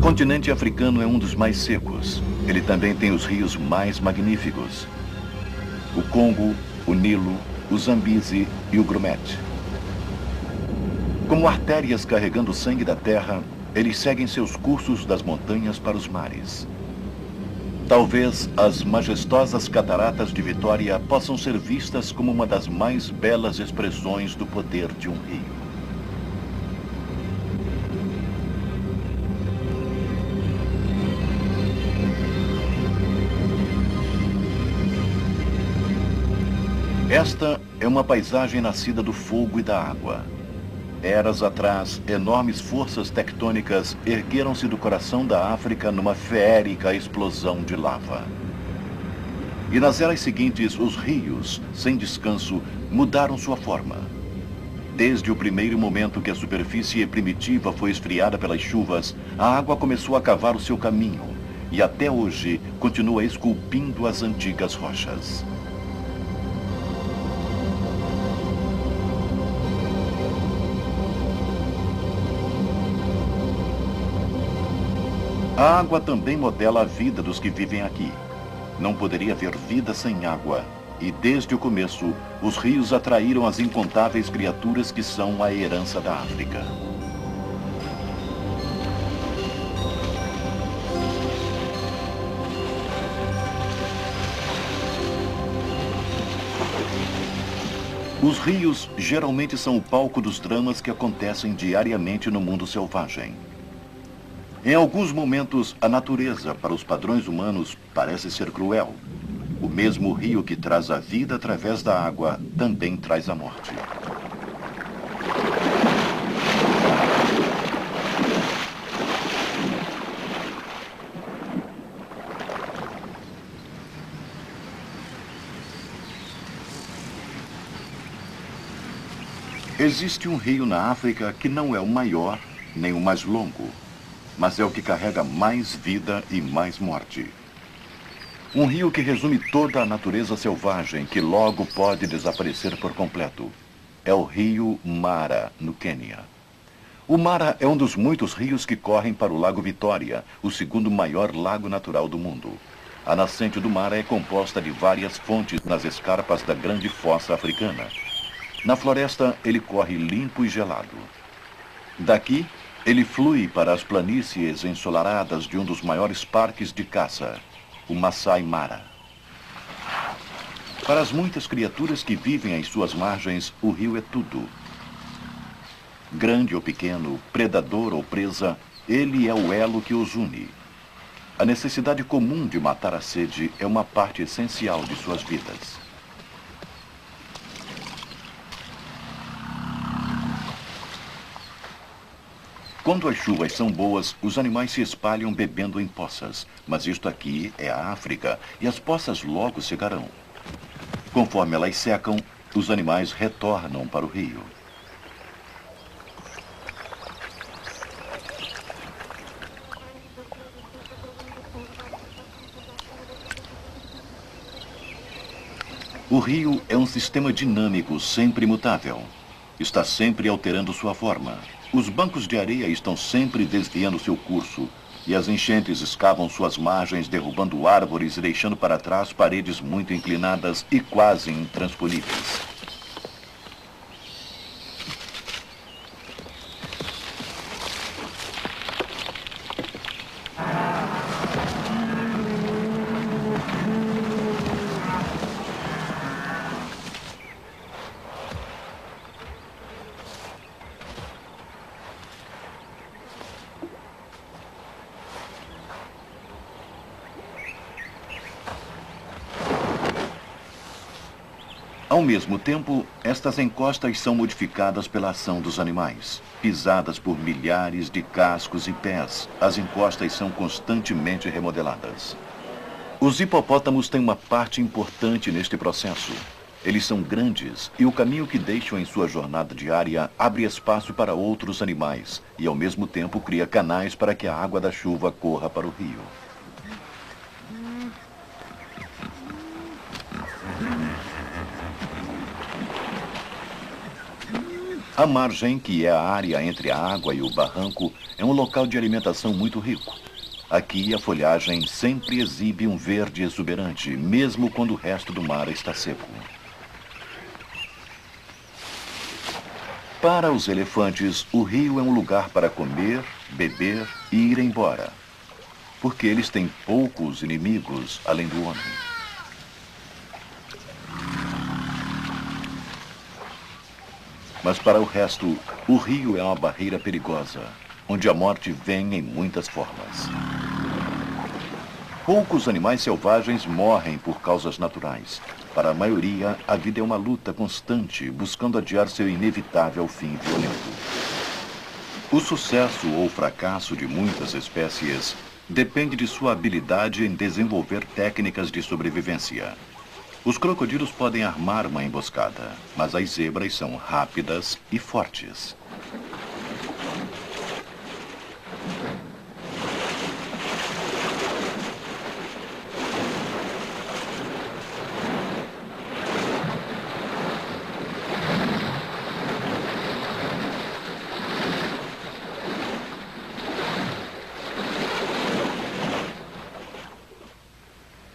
continente africano é um dos mais secos. Ele também tem os rios mais magníficos: o Congo, o Nilo, o Zambeze e o Grumete. Como artérias carregando o sangue da terra, eles seguem seus cursos das montanhas para os mares. Talvez as majestosas cataratas de Vitória possam ser vistas como uma das mais belas expressões do poder de um rio. Esta é uma paisagem nascida do fogo e da água. Eras atrás, enormes forças tectônicas ergueram-se do coração da África numa feérica explosão de lava. E nas eras seguintes, os rios, sem descanso, mudaram sua forma. Desde o primeiro momento que a superfície primitiva foi esfriada pelas chuvas, a água começou a cavar o seu caminho e até hoje continua esculpindo as antigas rochas. A água também modela a vida dos que vivem aqui. Não poderia haver vida sem água. E desde o começo, os rios atraíram as incontáveis criaturas que são a herança da África. Os rios geralmente são o palco dos dramas que acontecem diariamente no mundo selvagem. Em alguns momentos, a natureza, para os padrões humanos, parece ser cruel. O mesmo rio que traz a vida através da água também traz a morte. Existe um rio na África que não é o maior nem o mais longo, mas é o que carrega mais vida e mais morte. Um rio que resume toda a natureza selvagem, que logo pode desaparecer por completo. É o rio Mara, no Quênia. O Mara é um dos muitos rios que correm para o Lago Vitória, o segundo maior lago natural do mundo. A nascente do Mara é composta de várias fontes nas escarpas da Grande Fossa Africana. Na floresta, ele corre limpo e gelado. Daqui, ele flui para as planícies ensolaradas de um dos maiores parques de caça, o Masai Mara. Para as muitas criaturas que vivem às suas margens, o rio é tudo. Grande ou pequeno, predador ou presa, ele é o elo que os une. A necessidade comum de matar a sede é uma parte essencial de suas vidas. Quando as chuvas são boas, os animais se espalham bebendo em poças. Mas isto aqui é a África, e as poças logo secarão. Conforme elas secam, os animais retornam para o rio. O rio é um sistema dinâmico, sempre mutável. Está sempre alterando sua forma. Os bancos de areia estão sempre desviando seu curso, e as enchentes escavam suas margens, derrubando árvores e deixando para trás paredes muito inclinadas e quase intransponíveis. Ao mesmo tempo, estas encostas são modificadas pela ação dos animais. Pisadas por milhares de cascos e pés, as encostas são constantemente remodeladas. Os hipopótamos têm uma parte importante neste processo. Eles são grandes e o caminho que deixam em sua jornada diária abre espaço para outros animais e, ao mesmo tempo, cria canais para que a água da chuva corra para o rio. A margem, que é a área entre a água e o barranco, é um local de alimentação muito rico. Aqui a folhagem sempre exibe um verde exuberante, mesmo quando o resto do mar está seco. Para os elefantes, o rio é um lugar para comer, beber e ir embora, porque eles têm poucos inimigos além do homem. Mas para o resto, o rio é uma barreira perigosa, onde a morte vem em muitas formas. Poucos animais selvagens morrem por causas naturais. Para a maioria, a vida é uma luta constante, buscando adiar seu inevitável fim violento. O sucesso ou fracasso de muitas espécies depende de sua habilidade em desenvolver técnicas de sobrevivência. Os crocodilos podem armar uma emboscada, mas as zebras são rápidas e fortes.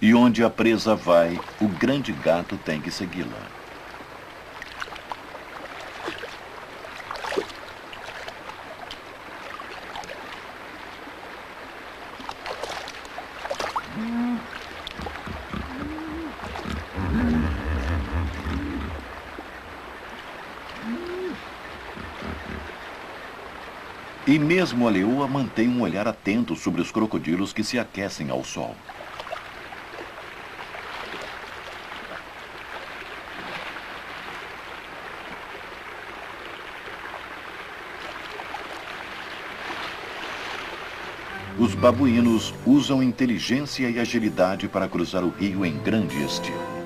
E onde a presa vai, o grande gato tem que segui-la. E mesmo a leoa mantém um olhar atento sobre os crocodilos que se aquecem ao sol. Os babuínos usam inteligência e agilidade para cruzar o rio em grande estilo.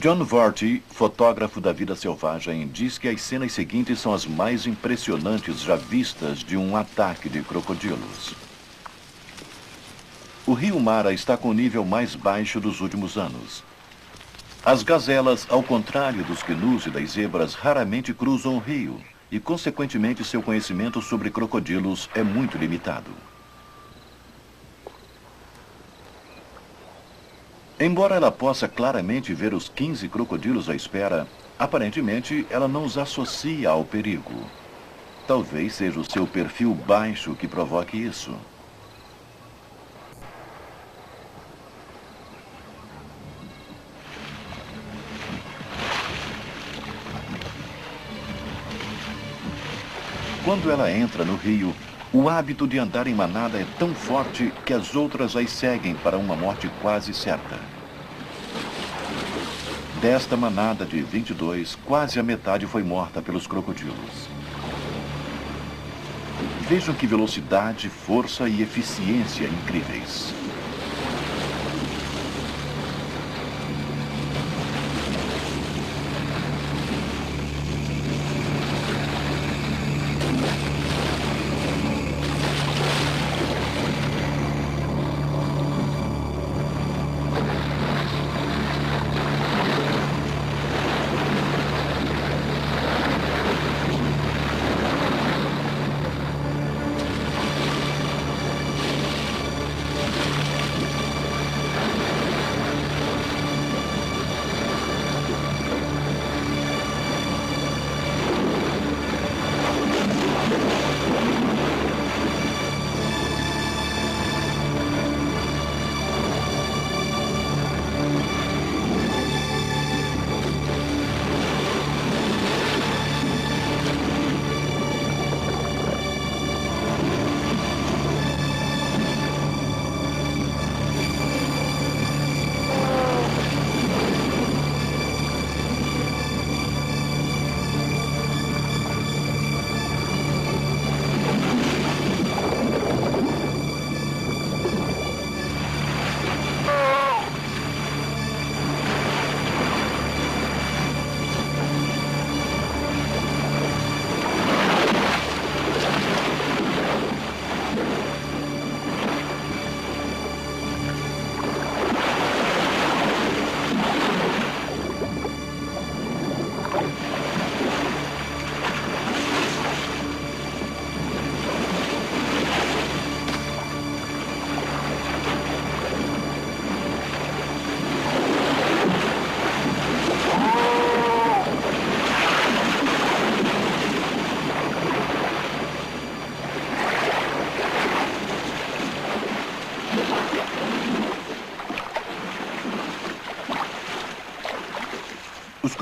John Varty, fotógrafo da vida selvagem, diz que as cenas seguintes são as mais impressionantes já vistas de um ataque de crocodilos. O rio Mara está com o nível mais baixo dos últimos anos. As gazelas, ao contrário dos gnus e das zebras, raramente cruzam o rio e, consequentemente, seu conhecimento sobre crocodilos é muito limitado. Embora ela possa claramente ver os 15 crocodilos à espera, aparentemente ela não os associa ao perigo. Talvez seja o seu perfil baixo que provoque isso. Quando ela entra no rio, o hábito de andar em manada é tão forte que as outras as seguem para uma morte quase certa. Desta manada de 22, quase a metade foi morta pelos crocodilos. Vejam que velocidade, força e eficiência incríveis.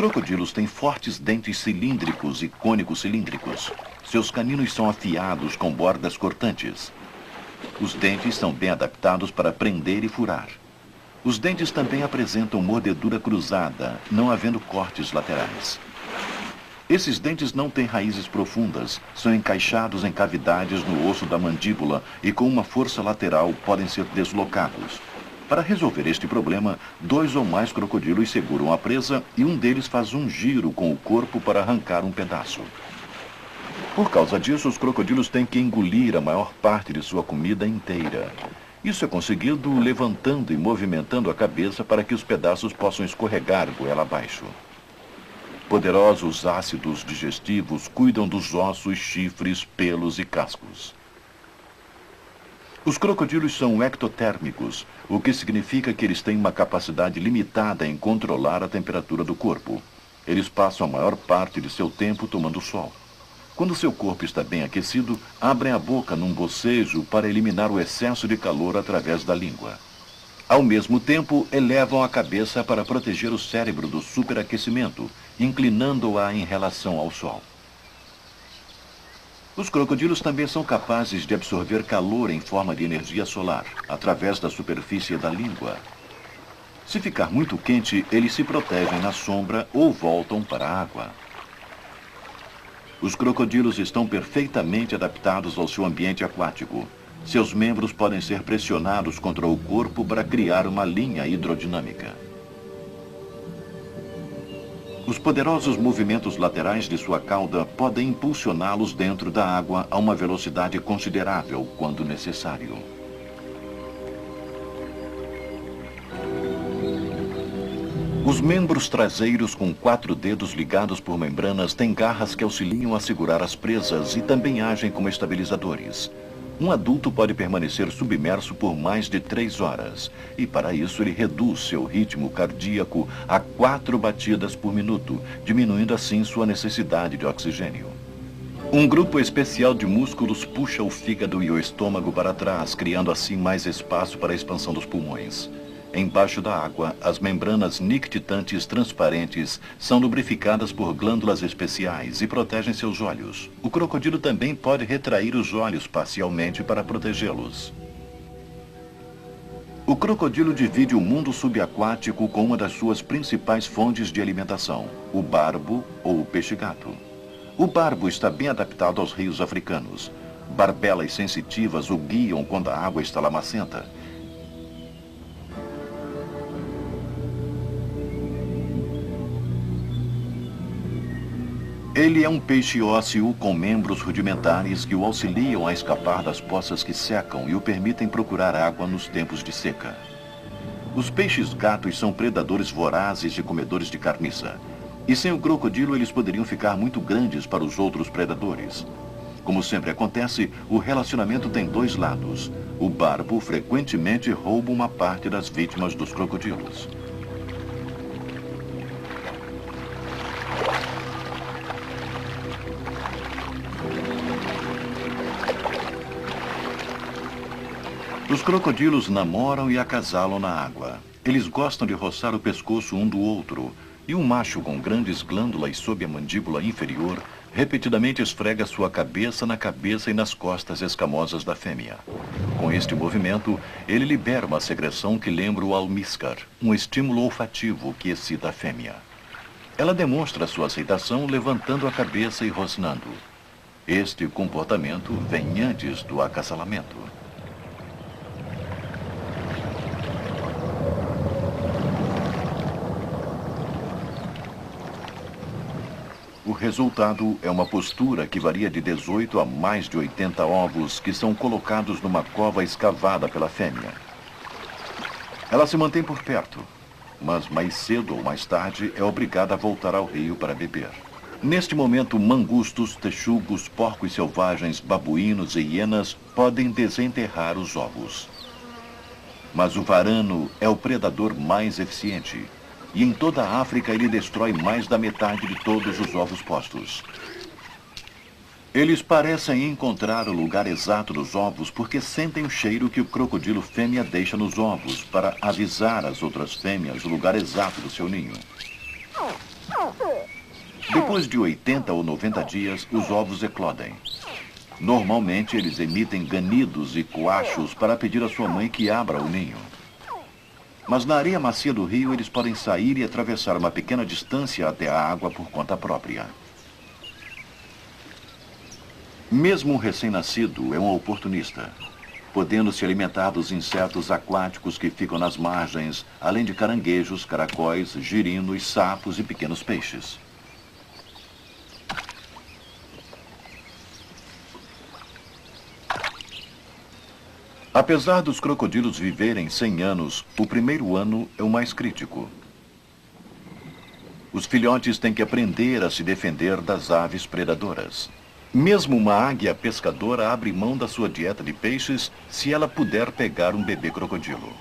crocodilos têm fortes dentes cilíndricos e cônicos cilíndricos. Seus caninos são afiados com bordas cortantes. Os dentes são bem adaptados para prender e furar. Os dentes também apresentam mordedura cruzada, não havendo cortes laterais. Esses dentes não têm raízes profundas, são encaixados em cavidades no osso da mandíbula e com uma força lateral podem ser deslocados. Para resolver este problema, 2 ou mais crocodilos seguram a presa e um deles faz um giro com o corpo para arrancar um pedaço. Por causa disso, os crocodilos têm que engolir a maior parte de sua comida inteira. Isso é conseguido levantando e movimentando a cabeça para que os pedaços possam escorregar goela abaixo. Poderosos ácidos digestivos cuidam dos ossos, chifres, pelos e cascos. Os crocodilos são ectotérmicos, o que significa que eles têm uma capacidade limitada em controlar a temperatura do corpo. Eles passam a maior parte de seu tempo tomando sol. Quando seu corpo está bem aquecido, abrem a boca num bocejo para eliminar o excesso de calor através da língua. Ao mesmo tempo, elevam a cabeça para proteger o cérebro do superaquecimento, inclinando-a em relação ao sol. Os crocodilos também são capazes de absorver calor em forma de energia solar, através da superfície da língua. Se ficar muito quente, eles se protegem na sombra ou voltam para a água. Os crocodilos estão perfeitamente adaptados ao seu ambiente aquático. Seus membros podem ser pressionados contra o corpo para criar uma linha hidrodinâmica. Os poderosos movimentos laterais de sua cauda podem impulsioná-los dentro da água a uma velocidade considerável quando necessário. Os membros traseiros com 4 dedos ligados por membranas têm garras que auxiliam a segurar as presas e também agem como estabilizadores. Um adulto pode permanecer submerso por mais de 3 horas, e para isso ele reduz seu ritmo cardíaco a 4 batidas por minuto, diminuindo assim sua necessidade de oxigênio. Um grupo especial de músculos puxa o fígado e o estômago para trás, criando assim mais espaço para a expansão dos pulmões. Embaixo da água, as membranas nictitantes transparentes são lubrificadas por glândulas especiais e protegem seus olhos. O crocodilo também pode retrair os olhos parcialmente para protegê-los. O crocodilo divide o mundo subaquático com uma das suas principais fontes de alimentação, o barbo ou o peixe-gato. O barbo está bem adaptado aos rios africanos. Barbelas sensitivas o guiam quando a água está lamacenta. Ele é um peixe ósseo com membros rudimentares que o auxiliam a escapar das poças que secam e o permitem procurar água nos tempos de seca. Os peixes-gatos são predadores vorazes e comedores de carniça. E sem o crocodilo eles poderiam ficar muito grandes para os outros predadores. Como sempre acontece, o relacionamento tem 2 lados. O barbo frequentemente rouba uma parte das vítimas dos crocodilos. Os crocodilos namoram e acasalam na água. Eles gostam de roçar o pescoço um do outro, e um macho com grandes glândulas sob a mandíbula inferior repetidamente esfrega sua cabeça na cabeça e nas costas escamosas da fêmea. Com este movimento, ele libera uma secreção que lembra o almíscar, um estímulo olfativo que excita a fêmea. Ela demonstra sua aceitação levantando a cabeça e rosnando. Este comportamento vem antes do acasalamento. O resultado é uma postura que varia de 18 a mais de 80 ovos que são colocados numa cova escavada pela fêmea. Ela se mantém por perto, mas mais cedo ou mais tarde é obrigada a voltar ao rio para beber. Neste momento, mangustos, texugos, porcos selvagens, babuínos e hienas podem desenterrar os ovos. Mas o varano é o predador mais eficiente. E em toda a África ele destrói mais da metade de todos os ovos postos. Eles parecem encontrar o lugar exato dos ovos porque sentem o cheiro que o crocodilo fêmea deixa nos ovos para avisar as outras fêmeas o lugar exato do seu ninho. Depois de 80 ou 90 dias, os ovos eclodem. Normalmente, eles emitem ganidos e coachos para pedir à sua mãe que abra o ninho. Mas na areia macia do rio, eles podem sair e atravessar uma pequena distância até a água por conta própria. Mesmo um recém-nascido é um oportunista, podendo se alimentar dos insetos aquáticos que ficam nas margens, além de caranguejos, caracóis, girinos, sapos e pequenos peixes. Apesar dos crocodilos viverem 100 anos, o primeiro ano é o mais crítico. Os filhotes têm que aprender a se defender das aves predadoras. Mesmo uma águia pescadora abre mão da sua dieta de peixes se ela puder pegar um bebê crocodilo.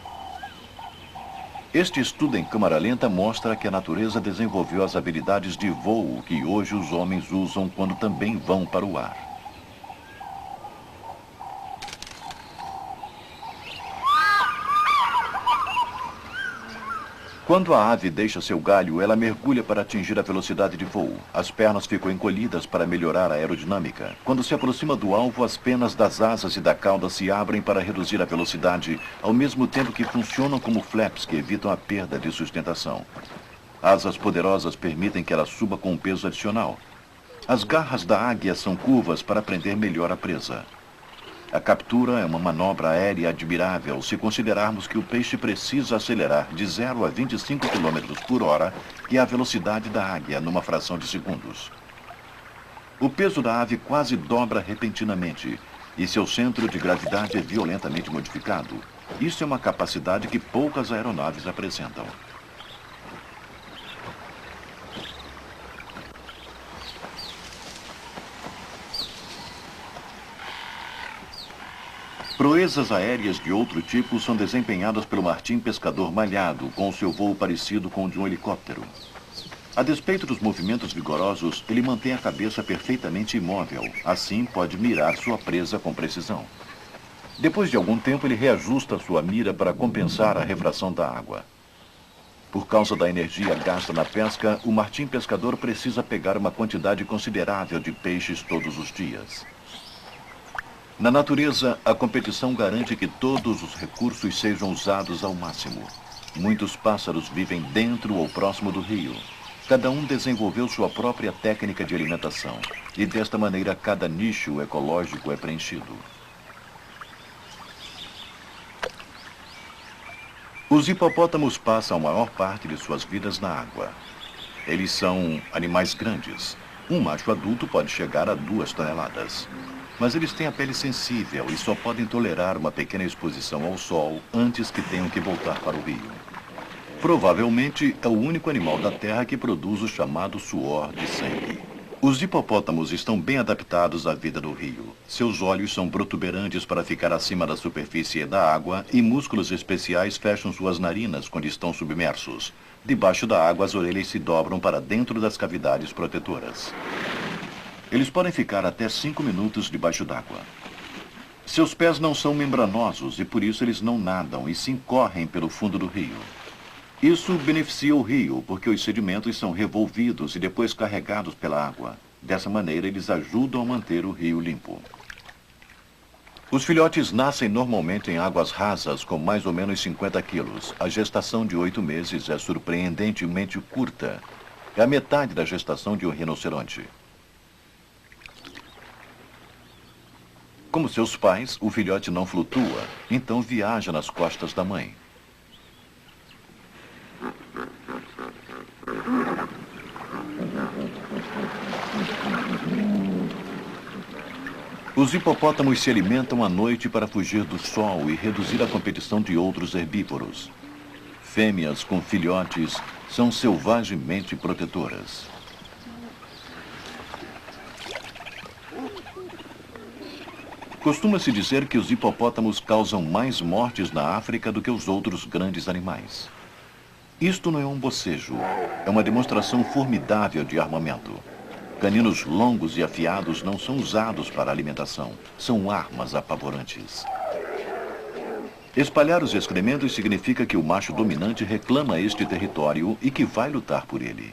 Este estudo em câmara lenta mostra que a natureza desenvolveu as habilidades de voo que hoje os homens usam quando também vão para o ar. Quando a ave deixa seu galho, ela mergulha para atingir a velocidade de voo. As pernas ficam encolhidas para melhorar a aerodinâmica. Quando se aproxima do alvo, as penas das asas e da cauda se abrem para reduzir a velocidade, ao mesmo tempo que funcionam como flaps que evitam a perda de sustentação. Asas poderosas permitem que ela suba com um peso adicional. As garras da águia são curvas para prender melhor a presa. A captura é uma manobra aérea admirável se considerarmos que o peixe precisa acelerar de 0 a 25 km por hora, que é a velocidade da águia, numa fração de segundos. O peso da ave quase dobra repentinamente e seu centro de gravidade é violentamente modificado. Isso é uma capacidade que poucas aeronaves apresentam. Proezas aéreas de outro tipo são desempenhadas pelo martim pescador malhado, com seu voo parecido com o de um helicóptero. A despeito dos movimentos vigorosos, ele mantém a cabeça perfeitamente imóvel, assim pode mirar sua presa com precisão. Depois de algum tempo, ele reajusta sua mira para compensar a refração da água. Por causa da energia gasta na pesca, o martim pescador precisa pegar uma quantidade considerável de peixes todos os dias. Na natureza, a competição garante que todos os recursos sejam usados ao máximo. Muitos pássaros vivem dentro ou próximo do rio. Cada um desenvolveu sua própria técnica de alimentação, e desta maneira cada nicho ecológico é preenchido. Os hipopótamos passam a maior parte de suas vidas na água. Eles são animais grandes. Um macho adulto pode chegar a 2 toneladas. Mas eles têm a pele sensível e só podem tolerar uma pequena exposição ao sol antes que tenham que voltar para o rio. Provavelmente é o único animal da Terra que produz o chamado suor de sangue. Os hipopótamos estão bem adaptados à vida do rio. Seus olhos são protuberantes para ficar acima da superfície da água e músculos especiais fecham suas narinas quando estão submersos. Debaixo da água, as orelhas se dobram para dentro das cavidades protetoras. Eles podem ficar até 5 minutos debaixo d'água. Seus pés não são membranosos e por isso eles não nadam e sim correm pelo fundo do rio. Isso beneficia o rio, porque os sedimentos são revolvidos e depois carregados pela água. Dessa maneira, eles ajudam a manter o rio limpo. Os filhotes nascem normalmente em águas rasas com mais ou menos 50 quilos. A gestação de 8 meses é surpreendentemente curta. É a metade da gestação de um rinoceronte. Como seus pais, o filhote não flutua, então viaja nas costas da mãe. Os hipopótamos se alimentam à noite para fugir do sol e reduzir a competição de outros herbívoros. Fêmeas com filhotes são selvagemente protetoras. Costuma-se dizer que os hipopótamos causam mais mortes na África do que os outros grandes animais. Isto não é um bocejo, é uma demonstração formidável de armamento. Caninos longos e afiados não são usados para alimentação, são armas apavorantes. Espalhar os excrementos significa que o macho dominante reclama este território e que vai lutar por ele.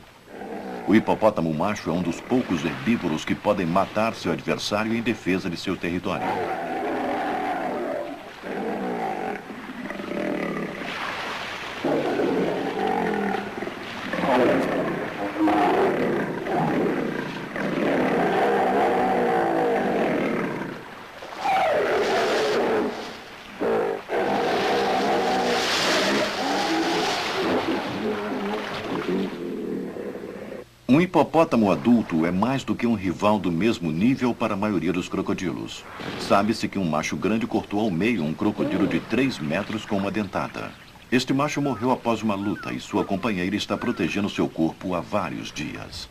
O hipopótamo macho é um dos poucos herbívoros que podem matar seu adversário em defesa de seu território. Um hipopótamo adulto é mais do que um rival do mesmo nível para a maioria dos crocodilos. Sabe-se que um macho grande cortou ao meio um crocodilo de 3 metros com uma dentada. Este macho morreu após uma luta e sua companheira está protegendo seu corpo há vários dias.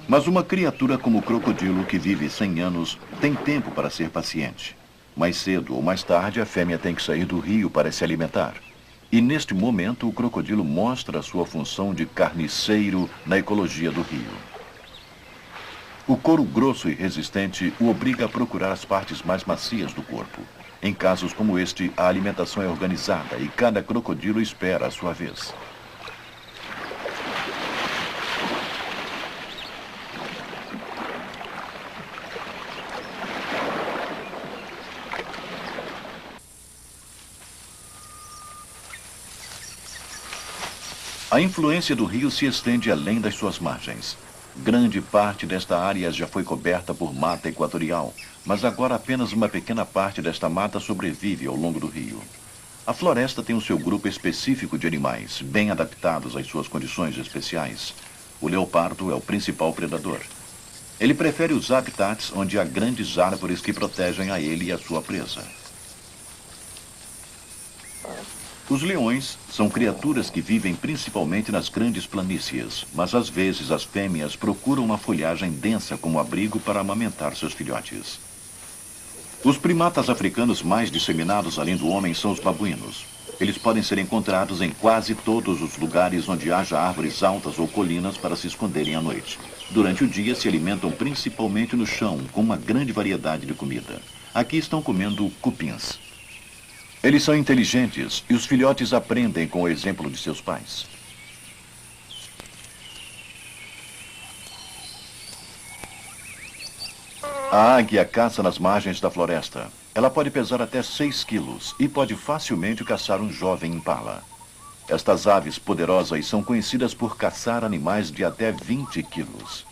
Mas uma criatura como o crocodilo, que vive 100 anos, tem tempo para ser paciente. Mais cedo ou mais tarde, a fêmea tem que sair do rio para se alimentar. E neste momento, o crocodilo mostra a sua função de carniceiro na ecologia do rio. O couro grosso e resistente o obriga a procurar as partes mais macias do corpo. Em casos como este, a alimentação é organizada e cada crocodilo espera a sua vez. A influência do rio se estende além das suas margens. Grande parte desta área já foi coberta por mata equatorial, mas agora apenas uma pequena parte desta mata sobrevive ao longo do rio. A floresta tem o seu grupo específico de animais, bem adaptados às suas condições especiais. O leopardo é o principal predador. Ele prefere os habitats onde há grandes árvores que protegem a ele e a sua presa. Os leões são criaturas que vivem principalmente nas grandes planícies, mas às vezes as fêmeas procuram uma folhagem densa como abrigo para amamentar seus filhotes. Os primatas africanos mais disseminados além do homem são os babuínos. Eles podem ser encontrados em quase todos os lugares onde haja árvores altas ou colinas para se esconderem à noite. Durante o dia se alimentam principalmente no chão, com uma grande variedade de comida. Aqui estão comendo cupins. Eles são inteligentes e os filhotes aprendem com o exemplo de seus pais. A águia caça nas margens da floresta. Ela pode pesar até 6 quilos e pode facilmente caçar um jovem impala. Estas aves poderosas são conhecidas por caçar animais de até 20 quilos.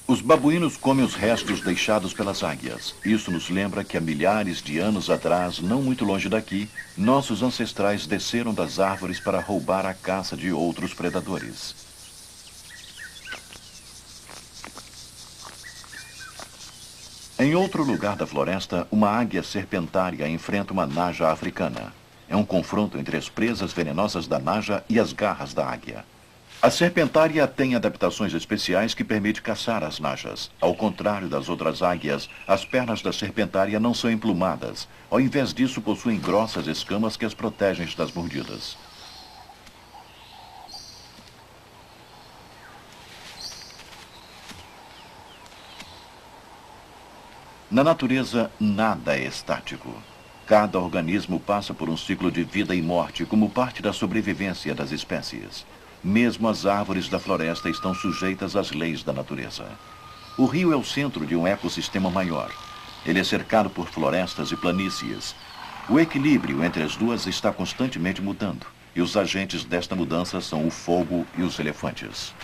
Os babuínos comem os restos deixados pelas águias. Isso nos lembra que há milhares de anos atrás, não muito longe daqui, nossos ancestrais desceram das árvores para roubar a caça de outros predadores. Em outro lugar da floresta, uma águia serpentária enfrenta uma naja africana. É um confronto entre as presas venenosas da naja e as garras da águia. A serpentária tem adaptações especiais que permitem caçar as najas. Ao contrário das outras águias, as pernas da serpentária não são emplumadas. Ao invés disso, possuem grossas escamas que as protegem das mordidas. Na natureza, nada é estático. Cada organismo passa por um ciclo de vida e morte como parte da sobrevivência das espécies. Mesmo as árvores da floresta estão sujeitas às leis da natureza. O rio é o centro de um ecossistema maior. Ele é cercado por florestas e planícies. O equilíbrio entre as duas está constantemente mudando, e os agentes desta mudança são o fogo e os elefantes.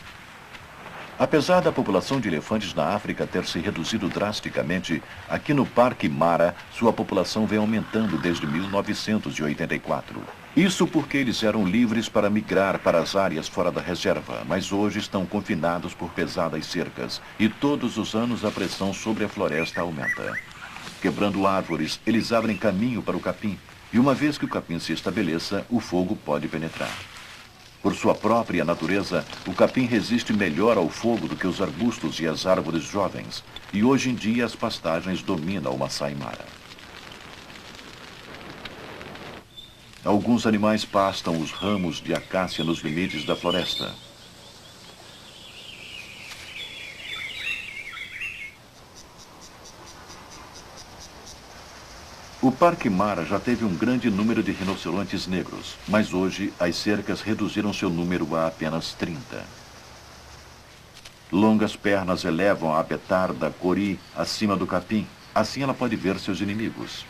Apesar da população de elefantes na África ter se reduzido drasticamente, aqui no Parque Mara, sua população vem aumentando desde 1984. Isso porque eles eram livres para migrar para as áreas fora da reserva, mas hoje estão confinados por pesadas cercas e todos os anos a pressão sobre a floresta aumenta. Quebrando árvores, eles abrem caminho para o capim, e uma vez que o capim se estabeleça, o fogo pode penetrar. Por sua própria natureza, o capim resiste melhor ao fogo do que os arbustos e as árvores jovens, e hoje em dia as pastagens dominam o Masai Mara. Alguns animais pastam os ramos de acácia nos limites da floresta. O Parque Mara já teve um grande número de rinocerontes negros, mas hoje as cercas reduziram seu número a apenas 30. Longas pernas elevam a betarda cori acima do capim, assim ela pode ver seus inimigos.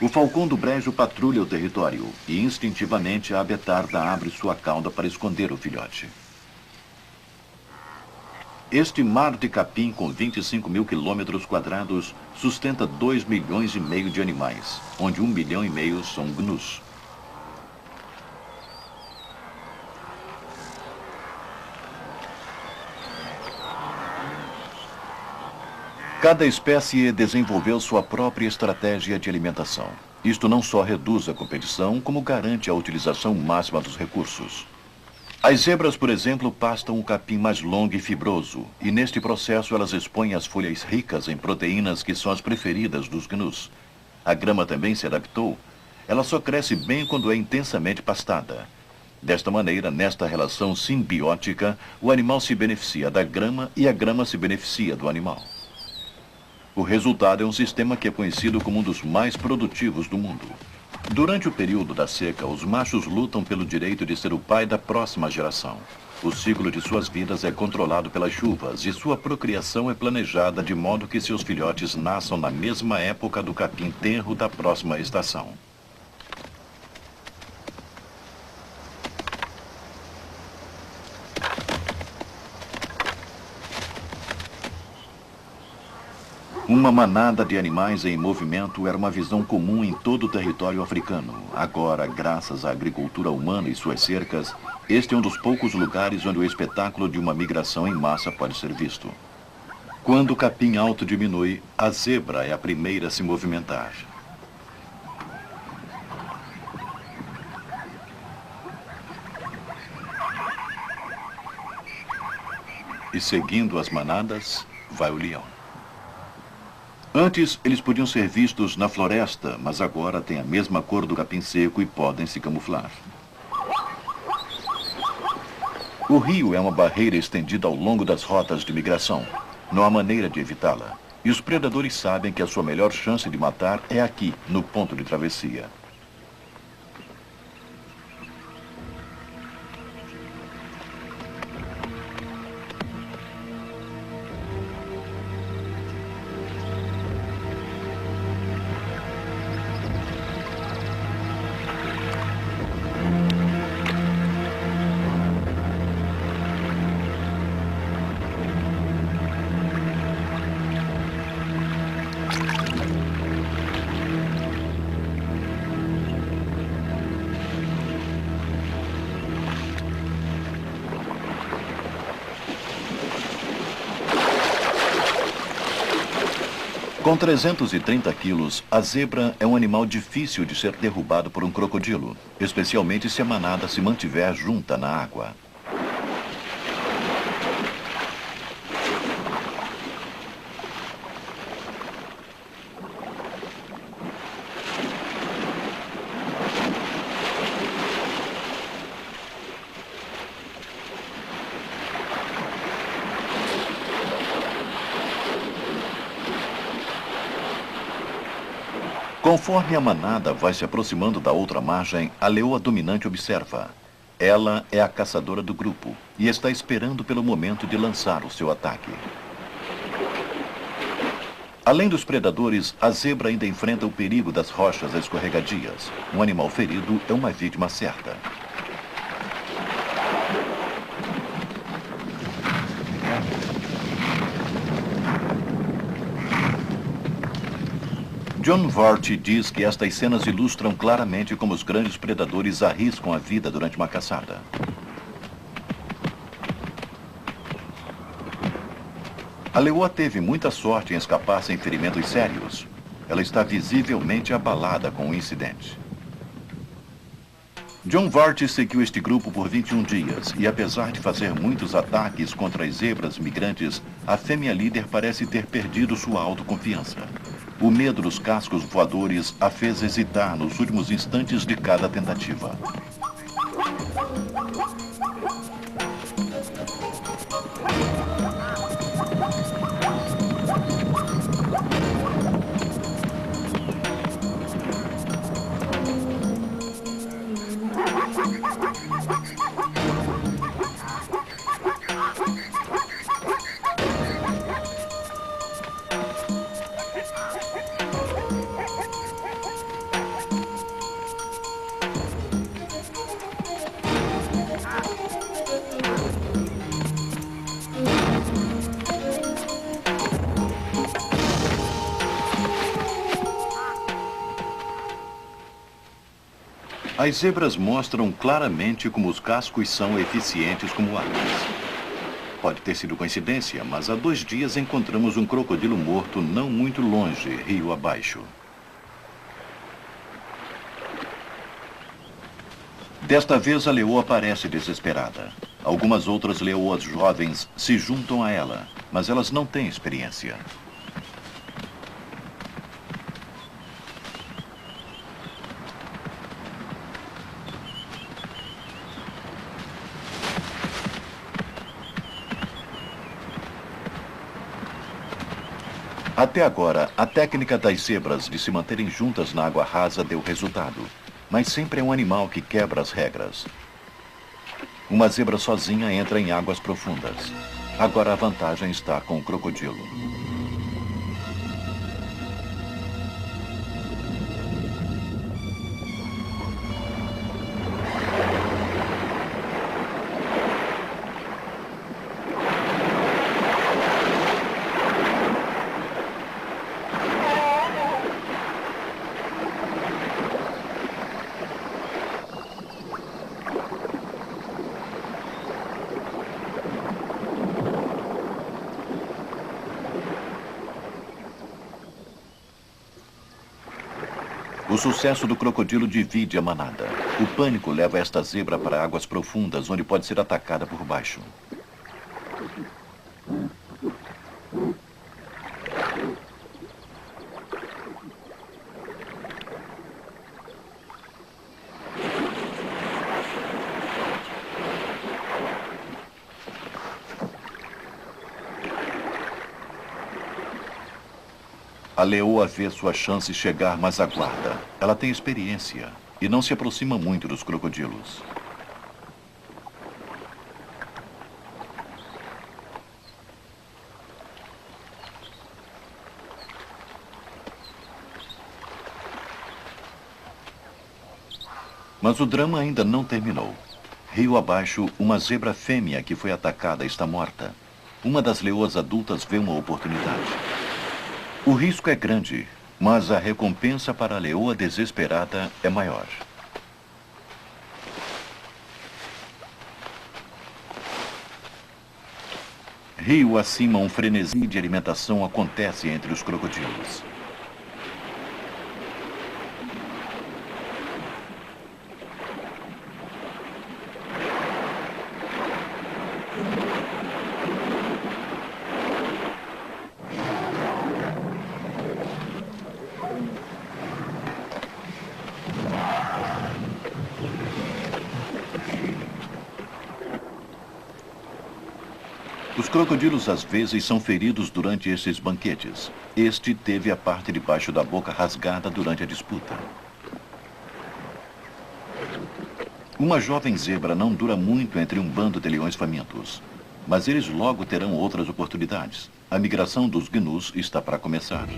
O falcão do brejo patrulha o território e instintivamente a betarda abre sua cauda para esconder o filhote. Este mar de capim, com 25 mil quilômetros quadrados, sustenta 2,5 milhões de animais, onde 1,5 milhão são gnus. Cada espécie desenvolveu sua própria estratégia de alimentação. Isto não só reduz a competição, como garante a utilização máxima dos recursos. As zebras, por exemplo, pastam o capim mais longo e fibroso, e neste processo elas expõem as folhas ricas em proteínas que são as preferidas dos gnus. A grama também se adaptou. Ela só cresce bem quando é intensamente pastada. Desta maneira, nesta relação simbiótica, o animal se beneficia da grama e a grama se beneficia do animal. O resultado é um sistema que é conhecido como um dos mais produtivos do mundo. Durante o período da seca, os machos lutam pelo direito de ser o pai da próxima geração. O ciclo de suas vidas é controlado pelas chuvas e sua procriação é planejada de modo que seus filhotes nasçam na mesma época do capim tenro da próxima estação. Uma manada de animais em movimento era uma visão comum em todo o território africano. Agora, graças à agricultura humana e suas cercas, este é um dos poucos lugares onde o espetáculo de uma migração em massa pode ser visto. Quando o capim alto diminui, a zebra é a primeira a se movimentar. E seguindo as manadas, vai o leão. Antes, eles podiam ser vistos na floresta, mas agora têm a mesma cor do capim seco e podem se camuflar. O rio é uma barreira estendida ao longo das rotas de migração. Não há maneira de evitá-la. E os predadores sabem que a sua melhor chance de matar é aqui, no ponto de travessia. Com 330 quilos, a zebra é um animal difícil de ser derrubado por um crocodilo, especialmente se a manada se mantiver junta na água. Conforme a manada vai se aproximando da outra margem, a leoa dominante observa. Ela é a caçadora do grupo e está esperando pelo momento de lançar o seu ataque. Além dos predadores, a zebra ainda enfrenta o perigo das rochas escorregadias. Um animal ferido é uma vítima certa. John Vart diz que estas cenas ilustram claramente como os grandes predadores arriscam a vida durante uma caçada. A leoa teve muita sorte em escapar sem ferimentos sérios. Ela está visivelmente abalada com o incidente. John Vart seguiu este grupo por 21 dias e, apesar de fazer muitos ataques contra as zebras migrantes, a fêmea líder parece ter perdido sua autoconfiança. O medo dos cascos voadores a fez hesitar nos últimos instantes de cada tentativa. As zebras mostram claramente como os cascos são eficientes como armas. Pode ter sido coincidência, mas há 2 dias encontramos um crocodilo morto não muito longe, rio abaixo. Desta vez a leoa parece desesperada. Algumas outras leoas jovens se juntam a ela, mas elas não têm experiência. Até agora, a técnica das zebras de se manterem juntas na água rasa deu resultado, mas sempre é um animal que quebra as regras. Uma zebra sozinha entra em águas profundas. Agora a vantagem está com o crocodilo. O sucesso do crocodilo divide a manada. O pânico leva esta zebra para águas profundas, onde pode ser atacada por baixo. A leoa vê sua chance chegar, mas aguarda. Ela tem experiência e não se aproxima muito dos crocodilos. Mas o drama ainda não terminou. Rio abaixo, uma zebra fêmea que foi atacada está morta. Uma das leoas adultas vê uma oportunidade. O risco é grande, mas a recompensa para a leoa desesperada é maior. Rio acima, um frenesi de alimentação acontece entre os crocodilos. Os crocodilos às vezes são feridos durante esses banquetes. Este teve a parte de baixo da boca rasgada durante a disputa. Uma jovem zebra não dura muito entre um bando de leões famintos, mas eles logo terão outras oportunidades. A migração dos gnus está para começar.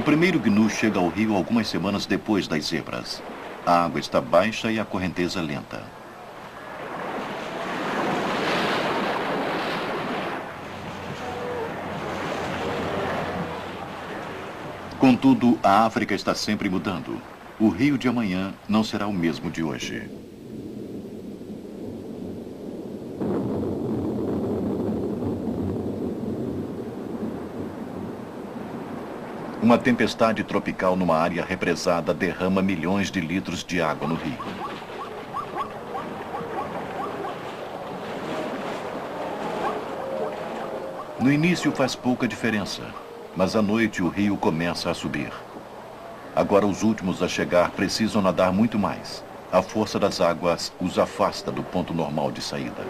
O primeiro gnu chega ao rio algumas semanas depois das zebras. A água está baixa e a correnteza lenta. Contudo, a África está sempre mudando. O rio de amanhã não será o mesmo de hoje. Uma tempestade tropical numa área represada derrama milhões de litros de água no rio. No início faz pouca diferença, mas à noite o rio começa a subir. Agora os últimos a chegar precisam nadar muito mais. A força das águas os afasta do ponto normal de saída.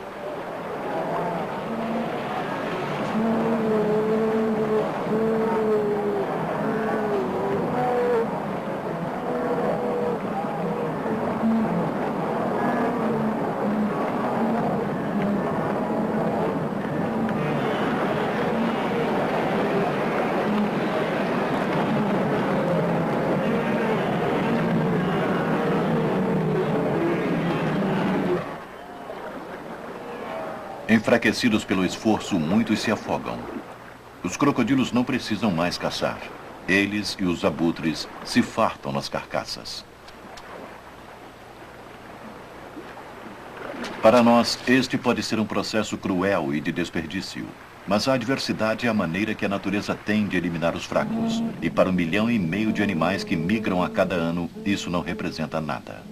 Enfraquecidos pelo esforço, muitos se afogam. Os crocodilos não precisam mais caçar. Eles e os abutres se fartam nas carcaças. Para nós, este pode ser um processo cruel e de desperdício. Mas a adversidade é a maneira que a natureza tem de eliminar os fracos. E para 1,5 milhão de animais que migram a cada ano, isso não representa nada.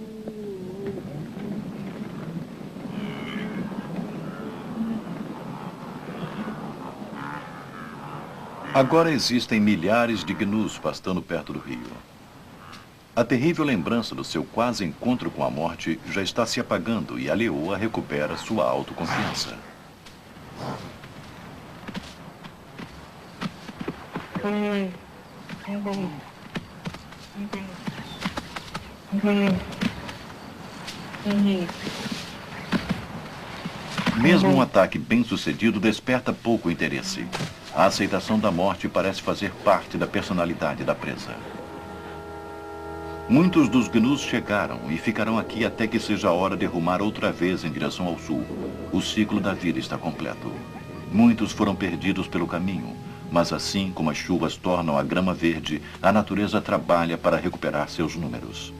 Agora existem milhares de gnus pastando perto do rio. A terrível lembrança do seu quase encontro com a morte já está se apagando e a leoa recupera sua autoconfiança. Mesmo um ataque bem-sucedido desperta pouco interesse. A aceitação da morte parece fazer parte da personalidade da presa. Muitos dos gnus chegaram e ficarão aqui até que seja a hora de rumar outra vez em direção ao sul. O ciclo da vida está completo. Muitos foram perdidos pelo caminho, mas assim como as chuvas tornam a grama verde, a natureza trabalha para recuperar seus números.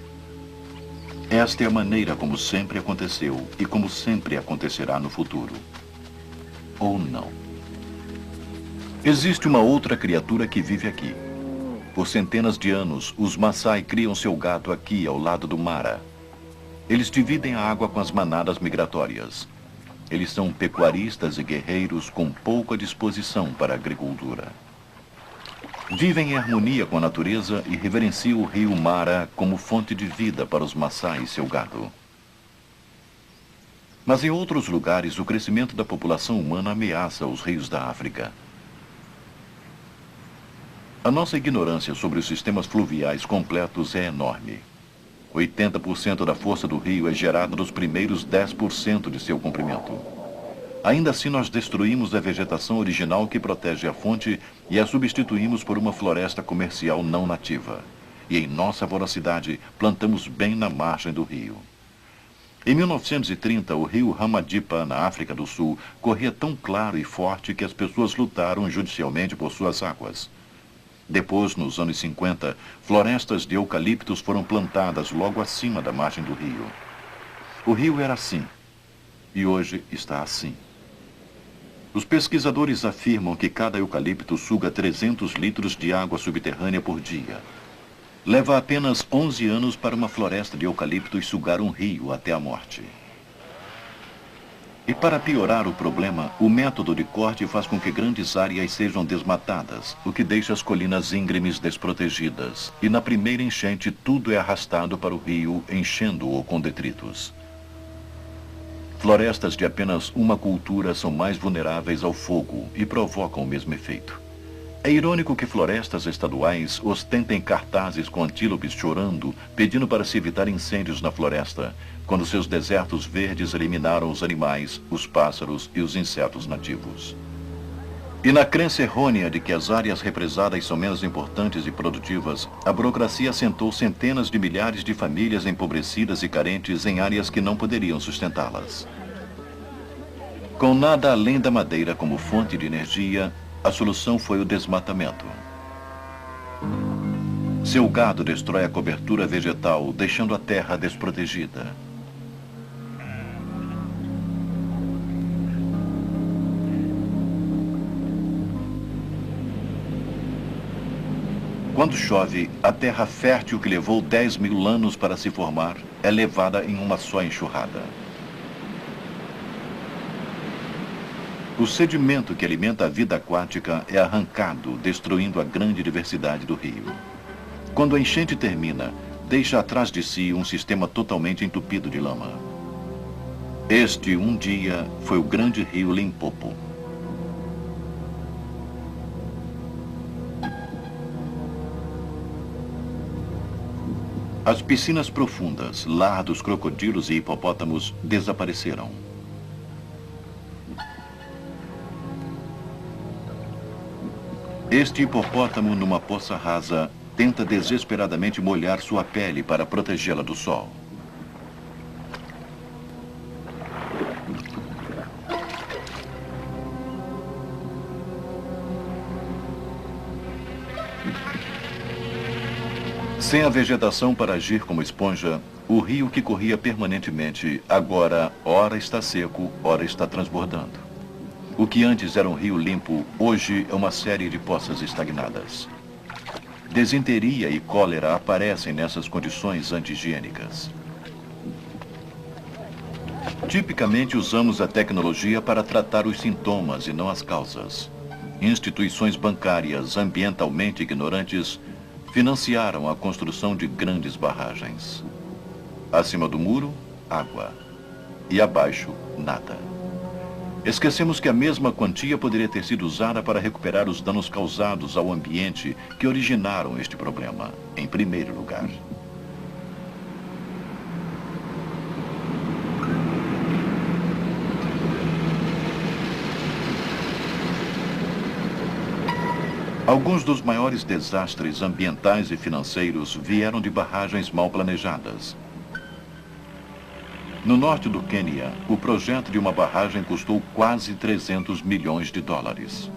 Esta é a maneira como sempre aconteceu e como sempre acontecerá no futuro. Ou não. Existe uma outra criatura que vive aqui. Por centenas de anos, os Maasai criam seu gado aqui ao lado do Mara. Eles dividem a água com as manadas migratórias. Eles são pecuaristas e guerreiros com pouca disposição para a agricultura. Vivem em harmonia com a natureza e reverenciam o rio Mara como fonte de vida para os Maasai e seu gado. Mas em outros lugares, o crescimento da população humana ameaça os rios da África. A nossa ignorância sobre os sistemas fluviais completos é enorme. 80% da força do rio é gerada nos primeiros 10% de seu comprimento. Ainda assim, nós destruímos a vegetação original que protege a fonte e a substituímos por uma floresta comercial não nativa. E em nossa voracidade, plantamos bem na margem do rio. Em 1930, o rio Ramadipa, na África do Sul, corria tão claro e forte que as pessoas lutaram judicialmente por suas águas. Depois, nos anos 50, florestas de eucaliptos foram plantadas logo acima da margem do rio. O rio era assim, e hoje está assim. Os pesquisadores afirmam que cada eucalipto suga 300 litros de água subterrânea por dia. Leva apenas 11 anos para uma floresta de eucaliptos sugar um rio até a morte. E para piorar o problema, o método de corte faz com que grandes áreas sejam desmatadas, o que deixa as colinas íngremes desprotegidas. E na primeira enchente, tudo é arrastado para o rio, enchendo-o com detritos. Florestas de apenas uma cultura são mais vulneráveis ao fogo e provocam o mesmo efeito. É irônico que florestas estaduais ostentem cartazes com antílopes chorando, pedindo para se evitar incêndios na floresta, quando seus desertos verdes eliminaram os animais, os pássaros e os insetos nativos. E na crença errônea de que as áreas represadas são menos importantes e produtivas, a burocracia assentou centenas de milhares de famílias empobrecidas e carentes em áreas que não poderiam sustentá-las. Com nada além da madeira como fonte de energia, a solução foi o desmatamento. Seu gado destrói a cobertura vegetal, deixando a terra desprotegida. Quando chove, a terra fértil que levou 10.000 anos para se formar é levada em uma só enxurrada. O sedimento que alimenta a vida aquática é arrancado, destruindo a grande diversidade do rio. Quando a enchente termina, deixa atrás de si um sistema totalmente entupido de lama. Este, um dia, foi o grande rio Limpopo. As piscinas profundas, lar dos crocodilos e hipopótamos, desapareceram. Este hipopótamo, numa poça rasa, tenta desesperadamente molhar sua pele para protegê-la do sol. Sem a vegetação para agir como esponja, o rio que corria permanentemente, agora, ora está seco, ora está transbordando. O que antes era um rio limpo, hoje é uma série de poças estagnadas. Desinteria e cólera aparecem nessas condições anti-higiênicas. Tipicamente usamos a tecnologia para tratar os sintomas e não as causas. Instituições bancárias ambientalmente ignorantes financiaram a construção de grandes barragens. Acima do muro, água. E abaixo, nada. Esquecemos que a mesma quantia poderia ter sido usada para recuperar os danos causados ao ambiente que originaram este problema, em primeiro lugar. Alguns dos maiores desastres ambientais e financeiros vieram de barragens mal planejadas. No norte do Quênia, o projeto de uma barragem custou quase 300 milhões de dólares.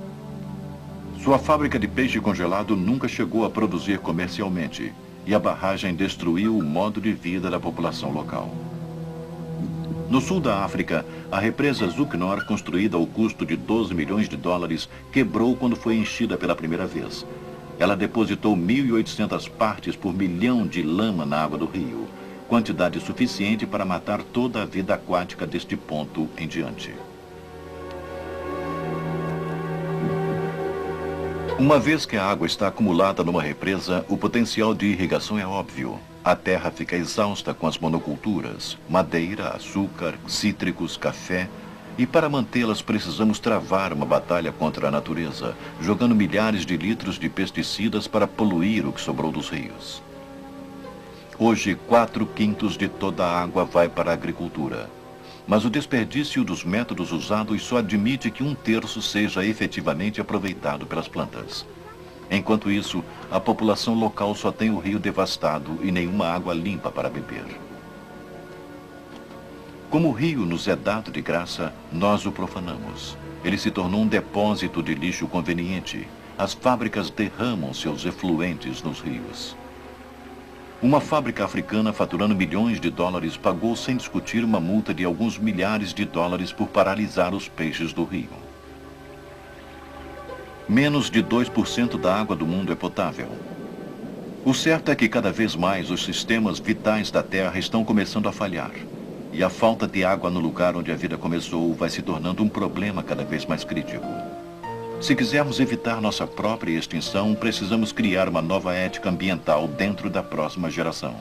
Sua fábrica de peixe congelado nunca chegou a produzir comercialmente, e a barragem destruiu o modo de vida da população local. No sul da África, a represa Zuknor, construída ao custo de 12 milhões de dólares, quebrou quando foi enchida pela primeira vez. Ela depositou 1.800 partes por milhão de lama na água do rio, quantidade suficiente para matar toda a vida aquática deste ponto em diante. Uma vez que a água está acumulada numa represa, o potencial de irrigação é óbvio. A terra fica exausta com as monoculturas, madeira, açúcar, cítricos, café, e para mantê-las precisamos travar uma batalha contra a natureza, jogando milhares de litros de pesticidas para poluir o que sobrou dos rios. Hoje, 4/5 de toda a água vai para a agricultura. Mas o desperdício dos métodos usados só admite que 1/3 seja efetivamente aproveitado pelas plantas. Enquanto isso, a população local só tem o rio devastado e nenhuma água limpa para beber. Como o rio nos é dado de graça, nós o profanamos. Ele se tornou um depósito de lixo conveniente. As fábricas derramam seus efluentes nos rios. Uma fábrica africana faturando milhões de dólares pagou sem discutir uma multa de alguns milhares de dólares por paralisar os peixes do rio. Menos de 2% da água do mundo é potável. O certo é que cada vez mais os sistemas vitais da Terra estão começando a falhar. E a falta de água no lugar onde a vida começou vai se tornando um problema cada vez mais crítico. Se quisermos evitar nossa própria extinção, precisamos criar uma nova ética ambiental dentro da próxima geração.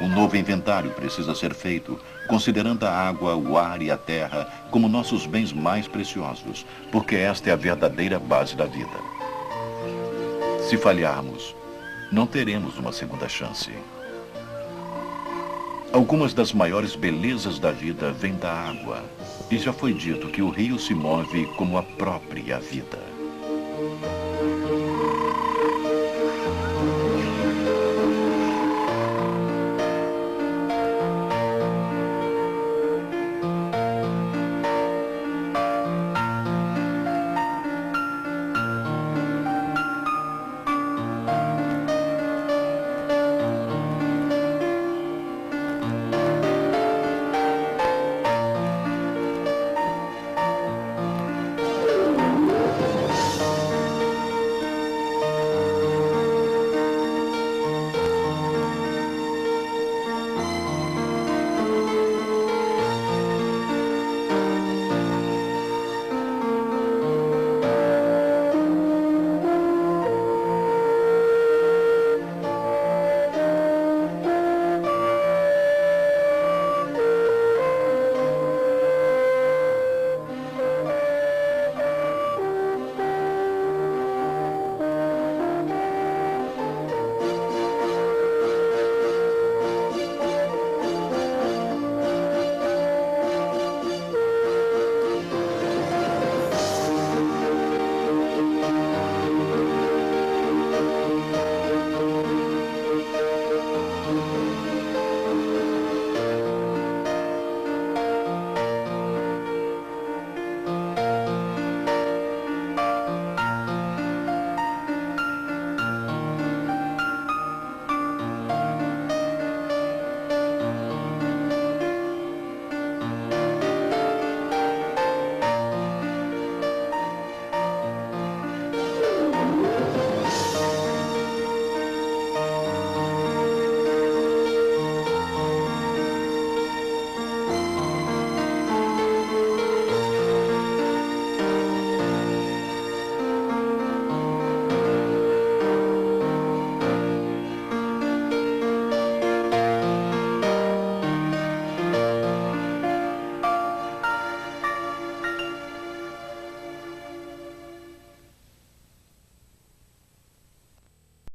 Um novo inventário precisa ser feito, considerando a água, o ar e a terra como nossos bens mais preciosos, porque esta é a verdadeira base da vida. Se falharmos, não teremos uma segunda chance. Algumas das maiores belezas da vida vêm da água, e já foi dito que o rio se move como a própria vida.